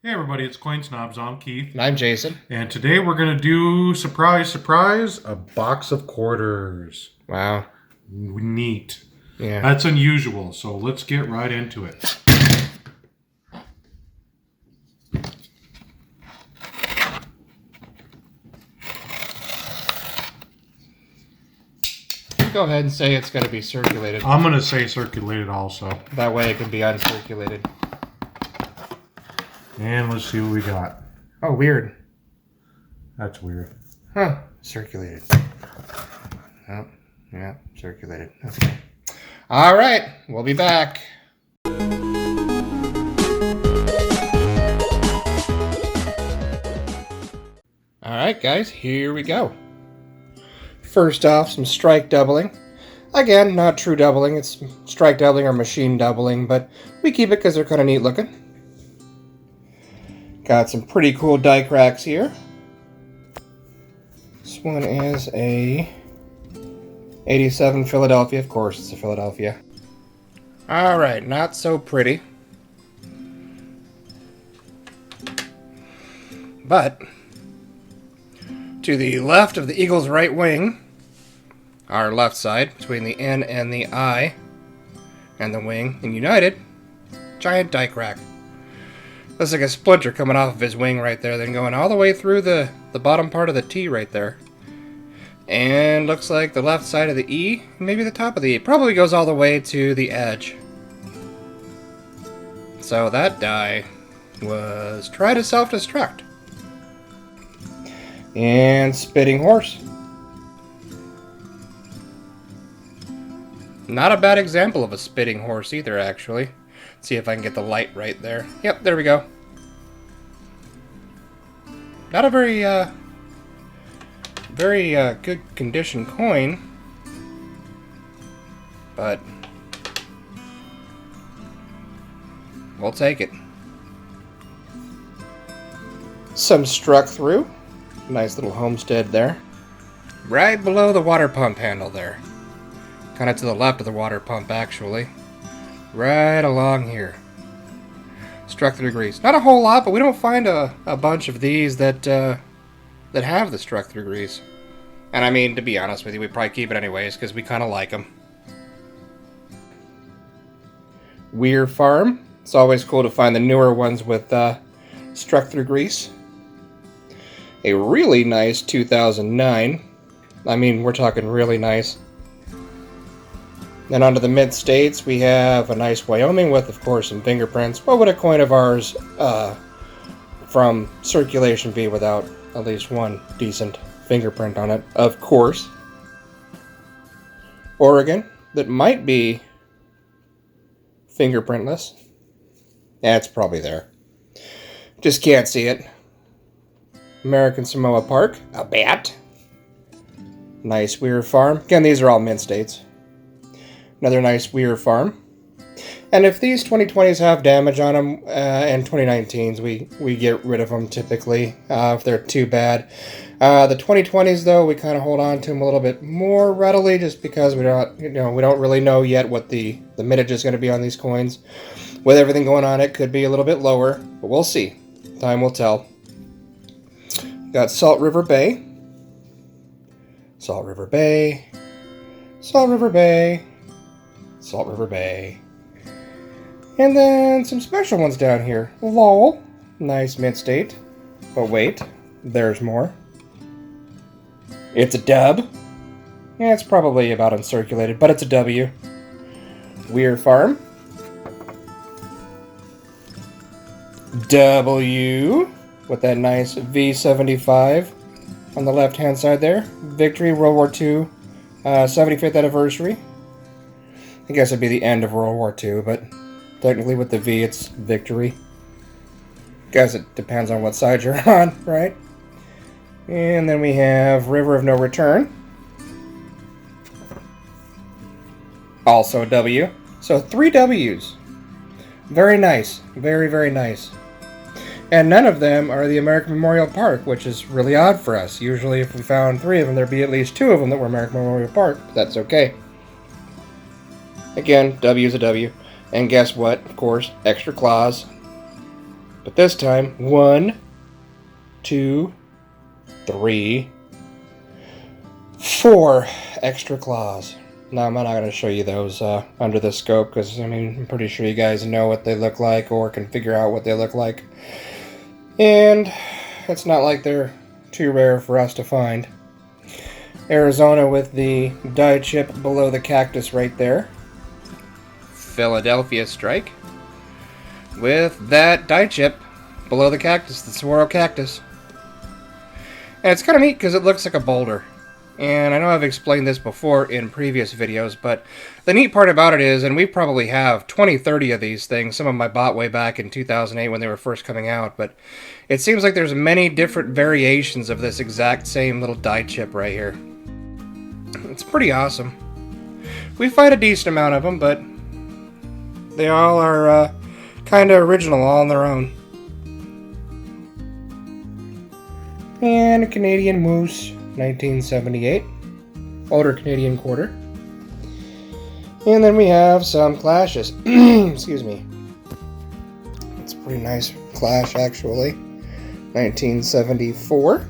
Hey everybody, it's Snobz. I'm Keith. And I'm Jason. And today we're going to do, surprise, surprise, a box of quarters. Wow. Neat. Yeah. That's unusual, so let's get right into it. Go ahead and say it's going to be circulated. I'm going to say circulated also. That way it can be uncirculated. And let's see what we got. Oh, weird. That's weird. Huh. Circulated. Oh, yeah, circulated. Okay. All right. We'll be back. All right, guys. Here we go. First off, some strike doubling. Again, not true doubling. It's strike doubling or machine doubling, but we keep it because they're kind of neat looking. Got some pretty cool die cracks here. This one is a 87 Philadelphia. Of course, it's a Philadelphia. Alright, not so pretty. But to the left of the Eagle's right wing, our left side, between the N and the I, and the wing, and united, giant die crack. Looks like a splinter coming off of his wing right there, then going all the way through the bottom part of the T right there. And looks like the left side of the E, maybe the top of the E, probably goes all the way to the edge. So that die was try to self-destruct. And spitting horse. Not a bad example of a spitting horse either, actually. See if I can get the light right there. Yep, there we go. Not a very good condition coin, but we'll take it. Some struck through. Nice little homestead there. Right below the water pump handle there. Kind of to the left of the water pump, actually. Right along here. Struck through grease. Not a whole lot, but we don't find a bunch of these that have the struck through grease. And I mean, to be honest with you, we probably keep it anyways, because we kind of like them. Weir Farm. It's always cool to find the newer ones with struck through grease. A really nice 2009. I mean, we're talking really nice. Then onto the mid-states, we have a nice Wyoming with, of course, some fingerprints. What would a coin of ours from circulation be without at least one decent fingerprint on it? Of course. Oregon, that might be fingerprintless. Yeah, it's probably there. Just can't see it. American Samoa Park, a bat. Nice Weir Farm. Again, these are all mint states. Another nice Weir Farm. And if these 2020s have damage on them and 2019s, we get rid of them typically if they're too bad. The 2020s though, we kind of hold on to them a little bit more readily just because we don't really know yet what the mintage is going to be on these coins. With everything going on, it could be a little bit lower, but we'll see. Time will tell. Got Salt River Bay. Salt River Bay. Salt River Bay. Salt River Bay. And then some special ones down here. Lowell. Nice mid-state. But wait, there's more. It's a dub. Yeah, it's probably about uncirculated, but it's a W. Weir Farm. W. With that nice V75 on the left-hand side there. Victory, World War II, 75th anniversary. I guess it'd be the end of World War II, but technically with the V, it's victory. Guess it depends on what side you're on, right? And then we have River of No Return. Also W. So 3 W's. Very nice. Very, very nice. And none of them are the American Memorial Park, which is really odd for us. Usually if we found 3 of them, there'd be at least 2 of them that were American Memorial Park, but that's okay. Again, W is a W. And guess what? Of course, extra claws. But this time, 1, 2, 3, 4 extra claws. Now, I'm not going to show you those under the scope because, I mean, I'm pretty sure you guys know what they look like or can figure out what they look like. And it's not like they're too rare for us to find. Arizona with the die chip below the cactus right there. Philadelphia strike with that die chip below the cactus, the saguaro cactus. And it's kind of neat because it looks like a boulder. And I know I've explained this before in previous videos, but the neat part about it is, and we probably have 20, 30 of these things. Some of them I bought way back in 2008 when they were first coming out, but it seems like there's many different variations of this exact same little die chip right here. It's pretty awesome. We find a decent amount of them, but they all are kind of original all on their own. And a Canadian moose, 1978. Older Canadian quarter. And then we have some clashes. Excuse me. It's a pretty nice clash, actually. 1974.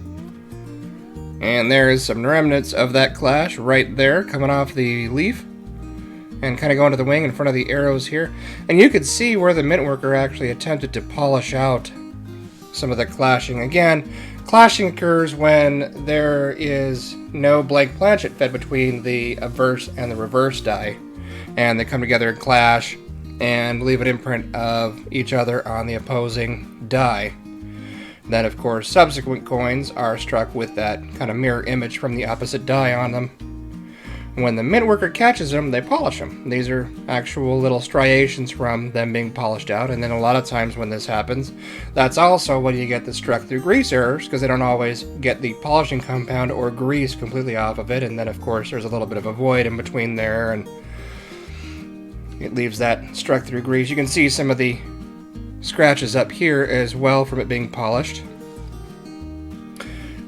And there is some remnants of that clash right there coming off the leaf. And kind of going to the wing in front of the arrows here. And you could see where the mint worker actually attempted to polish out some of the clashing. Again, clashing occurs when there is no blank planchet fed between the obverse and the reverse die. And they come together and clash and leave an imprint of each other on the opposing die. Then, of course, subsequent coins are struck with that kind of mirror image from the opposite die on them. When the mint worker catches them, they polish them. These are actual little striations from them being polished out, and then a lot of times when this happens, that's also when you get the struck through grease errors, because they don't always get the polishing compound or grease completely off of it, and then of course there's a little bit of a void in between there, and it leaves that struck through grease. You can see some of the scratches up here as well from it being polished.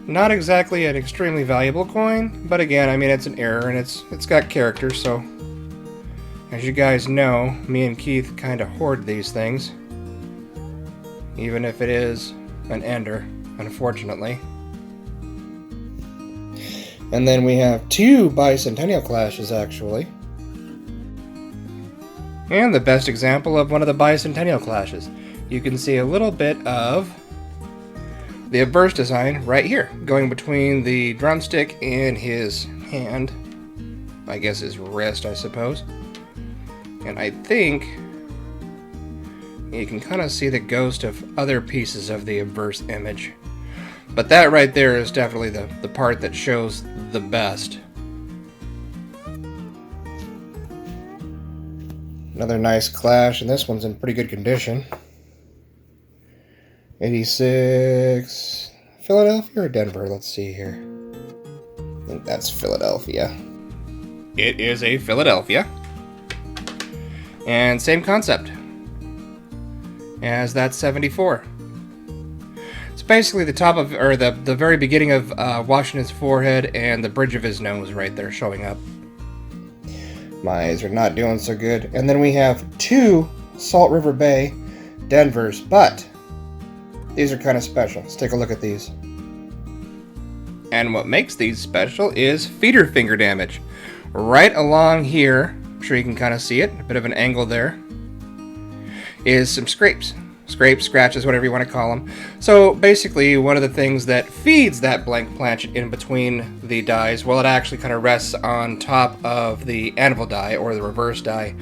Not exactly an extremely valuable coin, but again, I mean, it's an error and it's got character, so as you guys know, me and Keith kind of hoard these things, even if it is an ender, unfortunately. And then we have 2 bicentennial clashes, actually. And the best example of one of the bicentennial clashes. You can see a little bit of the obverse design right here, going between the drumstick and his hand. I guess his wrist, I suppose. And I think you can kind of see the ghost of other pieces of the obverse image. But that right there is definitely the part that shows the best. Another nice clash, and this one's in pretty good condition. 86... Philadelphia or Denver? Let's see here. I think that's Philadelphia. It is a Philadelphia. And same concept as that 74. It's basically the top of, or the very beginning of Washington's forehead and the bridge of his nose right there showing up. My eyes are not doing so good. And then we have 2 Salt River Bay Denvers, but these are kind of special. Let's take a look at these. And what makes these special is feeder finger damage. Right along here, I'm sure you can kind of see it, a bit of an angle there, is some scrapes. Scrapes, scratches, whatever you want to call them. So basically, one of the things that feeds that blank planchet in between the dies, well, it actually kind of rests on top of the anvil die, or the reverse die,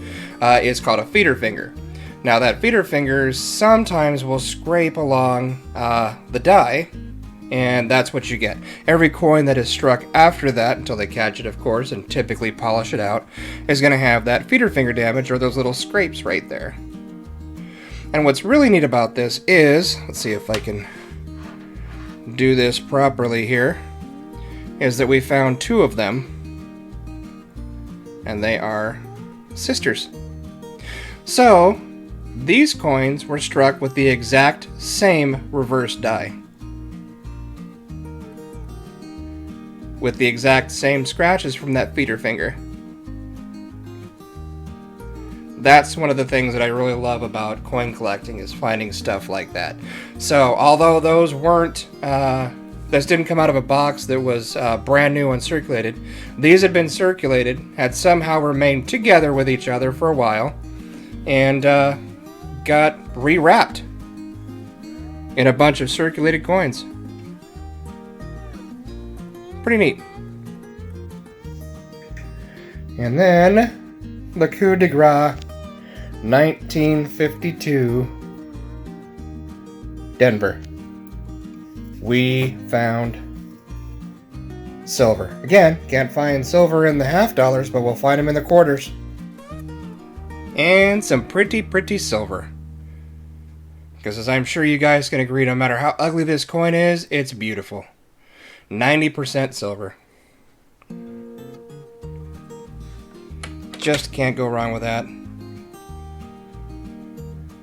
is called a feeder finger. Now that feeder finger sometimes will scrape along the die, and that's what you get. Every coin that is struck after that, until they catch it of course, and typically polish it out, is going to have that feeder finger damage, or those little scrapes right there. And what's really neat about this is, let's see if I can do this properly here, is that we found 2 of them, and they are sisters. So these coins were struck with the exact same reverse die, with the exact same scratches from that feeder finger. That's one of the things that I really love about coin collecting, is finding stuff like that. So, although those weren't, this didn't come out of a box that was brand new and circulated, these had been circulated, had somehow remained together with each other for a while, and got rewrapped in a bunch of circulated coins. Pretty neat. And then, the coup de grace, 1952, Denver. We found silver. Again, can't find silver in the half dollars, but we'll find them in the quarters. And some pretty silver. Because as I'm sure you guys can agree, no matter how ugly this coin is, it's beautiful. 90% silver. Just can't go wrong with that.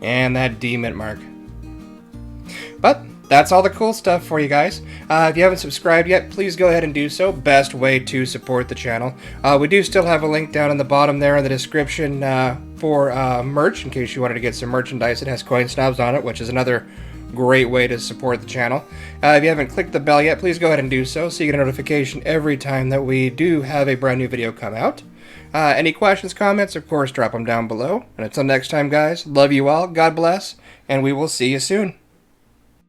And that D mint mark. But that's all the cool stuff for you guys. If you haven't subscribed yet, please go ahead and do so. Best way to support the channel. We do still have a link down in the bottom there in the description for merch, in case you wanted to get some merchandise that has coin snobs on it, which is another great way to support the channel. If you haven't clicked the bell yet, please go ahead and do so you get a notification every time that we do have a brand new video come out. Any questions, comments, of course, drop them down below. And until next time, guys, love you all, God bless, and we will see you soon.